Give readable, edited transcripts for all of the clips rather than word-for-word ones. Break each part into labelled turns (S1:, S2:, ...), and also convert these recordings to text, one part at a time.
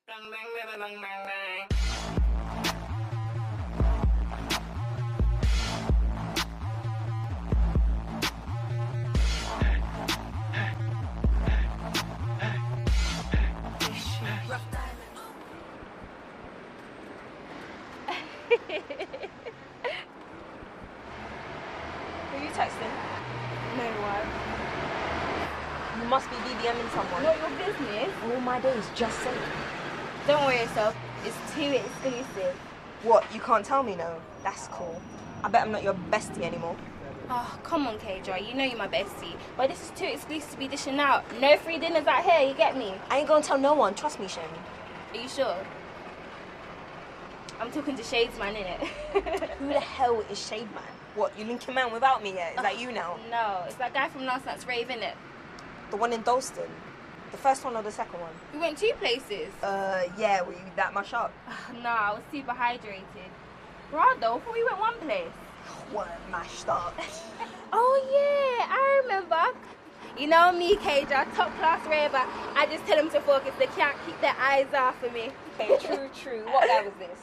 S1: Who are you texting?
S2: No, what?
S1: You must be BBMing someone.
S2: Not your business.
S1: All my days, just say it.
S2: Don't worry yourself. It's too exclusive.
S1: What, you can't tell me no? That's cool. I bet I'm not your bestie anymore.
S2: Oh, come on, KJ. You know you're my bestie. But this is too exclusive to be dishing out. No free dinners out here, you get me?
S1: I ain't gonna tell no one, trust me, Shane.
S2: Are you sure? I'm talking to Shades Man, innit?
S1: Who the hell is Shade Man? What, you linking man without me yet? Is that you now?
S2: No, it's that guy from last night's rave, innit?
S1: The one in Dalston? The first one or the second one?
S2: We went 2 places.
S1: Yeah, were you that much up?
S2: No, I was super hydrated. Right though, I thought we went 1 place.
S1: What, mashed up?
S2: Oh yeah, I remember. You know me, KJ, top class raver. I just tell them to focus. They can't keep their eyes off of me.
S1: Okay, true. What guy was this?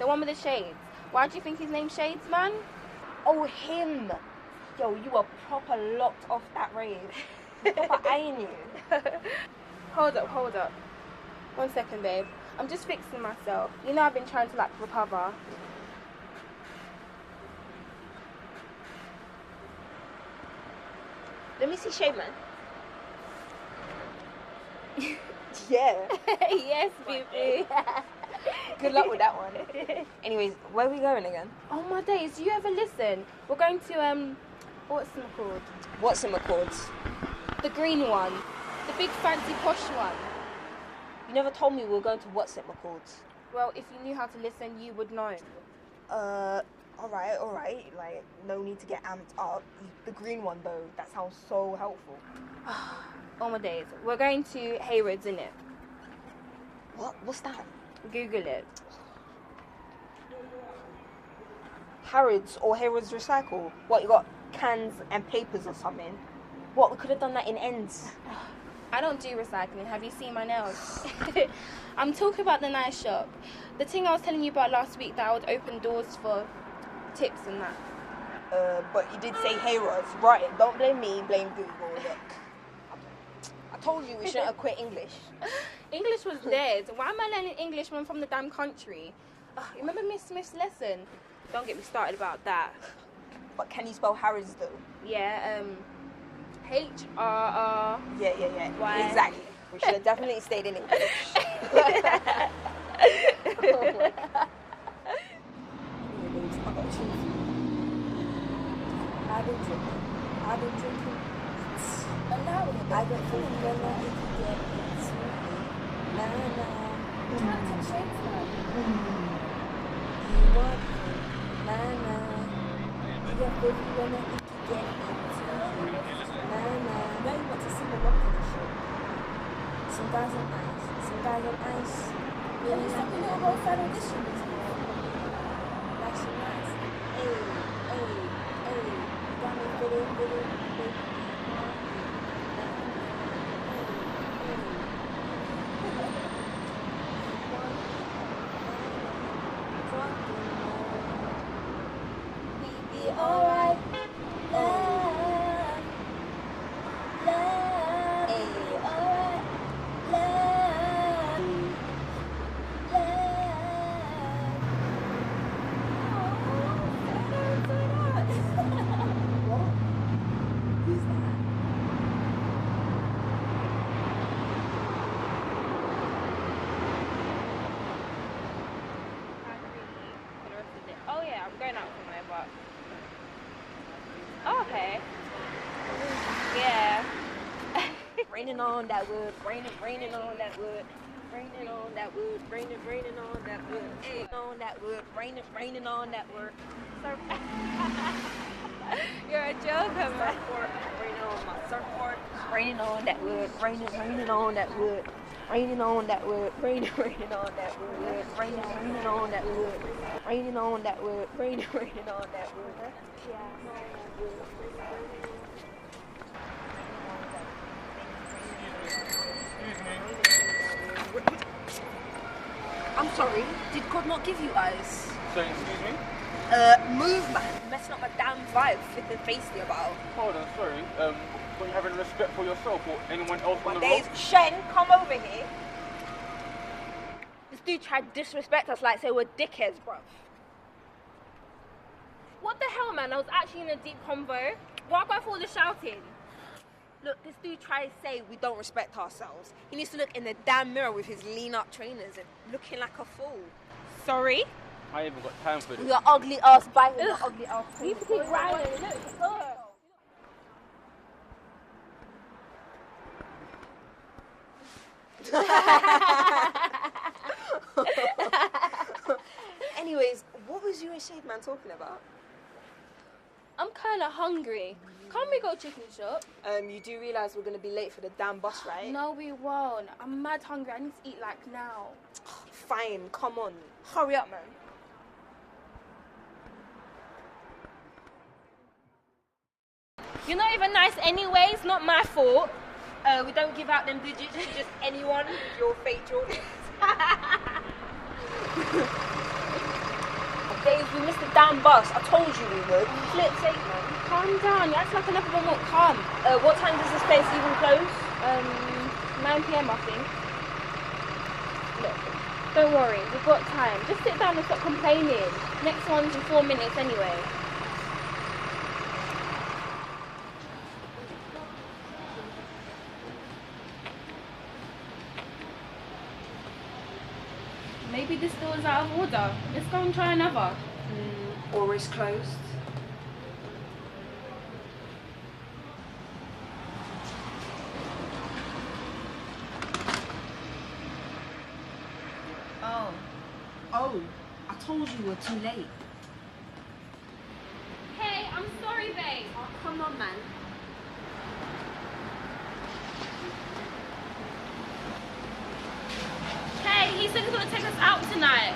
S2: The one with the shades. Why do you think his name's Shades Man?
S1: Oh, him. Yo, you were proper locked off that rave. Proper eyeing you.
S2: Hold up. 1 second, babe. I'm just fixing myself. You know I've been trying to like recover.
S1: Let me see Shade Man. Yeah.
S2: Yes, baby.
S1: Good luck with that one. Anyways, where are we going again?
S2: Oh my days, do you ever listen? We're going to what's it called?
S1: What's in my chords?
S2: The green one. The big fancy posh one.
S1: You never told me we were going to What's It McCall's.
S2: Well, if you knew how to listen, you would know.
S1: Alright. Like, no need to get amped up. The green one, though, that sounds so helpful.
S2: Oh my days. We're going to Haywards, innit?
S1: What? What's that?
S2: Google it.
S1: Harrods or Harrods Recycle? What, you got cans and papers or something? What, we could have done that in ends.
S2: I don't do recycling. Have you seen my nails? I'm talking about the nice shop. The thing I was telling you about last week that I would open doors for tips and that.
S1: But you did say Harrods. Right, don't blame me, blame Google. Look. I told you we shouldn't have quit English.
S2: English was dead. Why am I learning English when I'm from the damn country? You remember Miss Smith's lesson? Don't get me started about that.
S1: But can you spell Harrods though?
S2: Yeah, H-R-R...
S1: Yeah.
S2: Why?
S1: Exactly. We should have definitely stayed in English. I've been drinking. Allow it. I got feeling when I get it. I'm trying to take shades now. You want you got feeling when I get it. Now you want to see the rock in the show. Some guys on ice. Yeah, you stuck in your whole fan audition this morning. Like some nice. Hey. Got me fitting. We be alright.
S2: Oh yeah, I'm going out somewhere, but... Oh, okay. Yeah.
S1: Raining on that wood, raining on that wood, raining on that wood, raining on that wood, raining on that wood, raining on that wood.
S2: You're a joker, man.
S1: Surfboard, raining on my surfboard, raining on that wood, raining on that wood, raining on that wood, raining on that wood, raining on that wood, raining on that wood, raining on that wood. I'm sorry, did God not give you eyes?
S3: Saying, excuse me?
S1: Move, man. You're messing up my damn vibe, flipping feisty about.
S3: Hold on, sorry. Don't you have any respect for yourself or anyone else on the
S1: Days.
S3: road?
S1: Shen, come over here. This dude tried to disrespect us like say we're dickheads, bruv.
S2: What the hell, man? I was actually in a deep convo. Why got all the shouting?
S1: Look, this dude tried to say we don't respect ourselves. He needs to look in the damn mirror with his lean-up trainers and looking like a fool.
S2: Sorry?
S3: I ain't even got time for this.
S1: Your ugly ass biting your ugly ass.
S2: You can keep riding.
S1: Anyways, what was you and Shade Man talking about?
S2: I'm kind of hungry. Can't we go chicken shop?
S1: You do realise we're going to be late for the damn bus, right?
S2: No, we won't. I'm mad hungry. I need to eat like now.
S1: Fine, come on. Hurry up, man.
S2: You're not even nice anyways. Not my fault.
S1: We don't give out them digits to just anyone with your fake Jordans. Days, we missed the damn bus. I told you we would. Flip's sake, man.
S2: Calm down. You act like another one won't come.
S1: What time does this place even close?
S2: 9 p.m. I think. Look, don't worry. We've got time. Just sit down and stop complaining. Next one's in 4 minutes anyway. Maybe this door's out of order. Let's go and try another.
S1: Or it's closed. Oh, I told you we're too late.
S2: Hey, I'm sorry, babe.
S1: Oh, come on, man.
S2: Hey, he said he's gonna take us out tonight.